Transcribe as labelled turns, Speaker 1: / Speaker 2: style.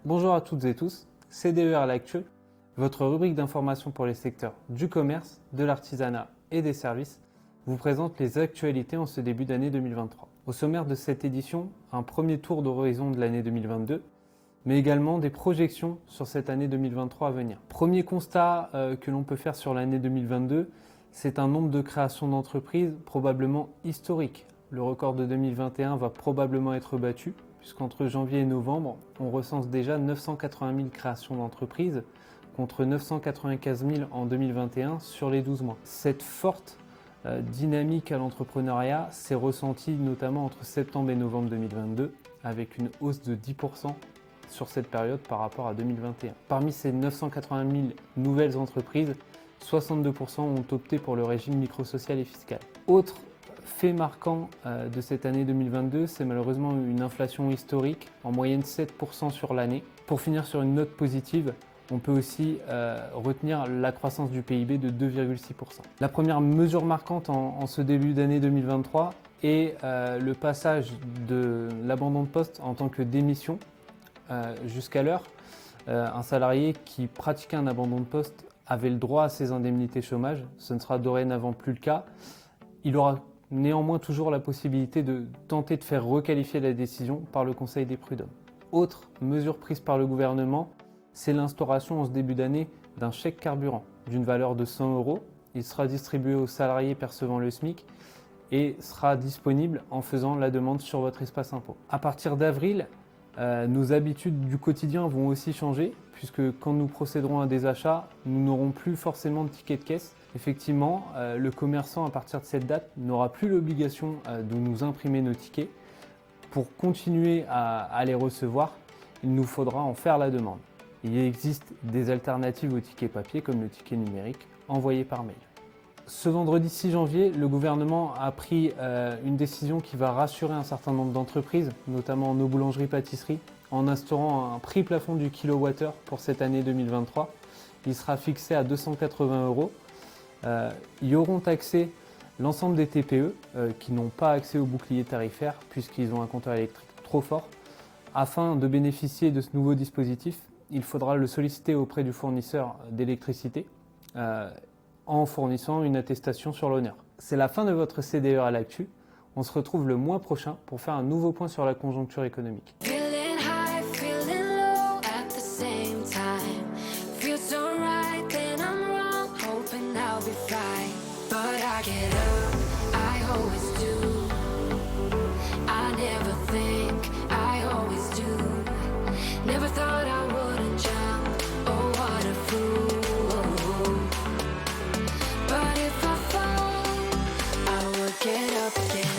Speaker 1: Bonjour à toutes et tous, CDER L'Actu, votre rubrique d'information pour les secteurs du commerce, de l'artisanat et des services, vous présente les actualités en ce début d'année 2023. Au sommaire de cette édition, un premier tour d'horizon de l'année 2022, mais également des projections sur cette année 2023 à venir. Premier constat que l'on peut faire sur l'année 2022, c'est un nombre de créations d'entreprises probablement historique. Le record de 2021 va probablement être battu, puisqu'entre janvier et novembre, on recense déjà 980 000 créations d'entreprises, contre 995 000 en 2021 sur les 12 mois. Cette forte dynamique à l'entrepreneuriat s'est ressentie notamment entre septembre et novembre 2022, avec une hausse de 10% sur cette période par rapport à 2021. Parmi ces 980 000 nouvelles entreprises, 62% ont opté pour le régime microsocial et fiscal. Autre fait marquant de cette année 2022, c'est malheureusement une inflation historique, en moyenne 7% sur l'année. Pour finir sur une note positive, on peut aussi retenir la croissance du PIB de 2,6%. La première mesure marquante en ce début d'année 2023 est le passage de l'abandon de poste en tant que démission. Jusqu'à l'heure, un salarié qui pratiquait un abandon de poste avait le droit à ses indemnités chômage. Ce ne sera dorénavant plus le cas. Il aura néanmoins toujours la possibilité de tenter de faire requalifier la décision par le Conseil des prud'hommes. Autre mesure prise par le gouvernement, c'est l'instauration en ce début d'année d'un chèque carburant d'une valeur de 100 €. Il sera distribué aux salariés percevant le SMIC et sera disponible en faisant la demande sur votre espace impôt. À partir d'avril, nos habitudes du quotidien vont aussi changer, puisque quand nous procéderons à des achats, nous n'aurons plus forcément de ticket de caisse. Effectivement, le commerçant, à partir de cette date, n'aura plus l'obligation de nous imprimer nos tickets. Pour continuer à les recevoir, il nous faudra en faire la demande. Il existe des alternatives au ticket papier, comme le ticket numérique, envoyé par mail. Ce vendredi 6 janvier, le gouvernement a pris une décision qui va rassurer un certain nombre d'entreprises, notamment nos boulangeries-pâtisseries, en instaurant un prix plafond du kilowattheure pour cette année 2023. Il sera fixé à 280 €. Y auront accès l'ensemble des TPE qui n'ont pas accès au bouclier tarifaire puisqu'ils ont un compteur électrique trop fort. Afin de bénéficier de ce nouveau dispositif, il faudra le solliciter auprès du fournisseur d'électricité en fournissant une attestation sur l'honneur. C'est la fin de votre CDER à l'actu. On se retrouve le mois prochain pour faire un nouveau point sur la conjoncture économique.
Speaker 2: Get up again.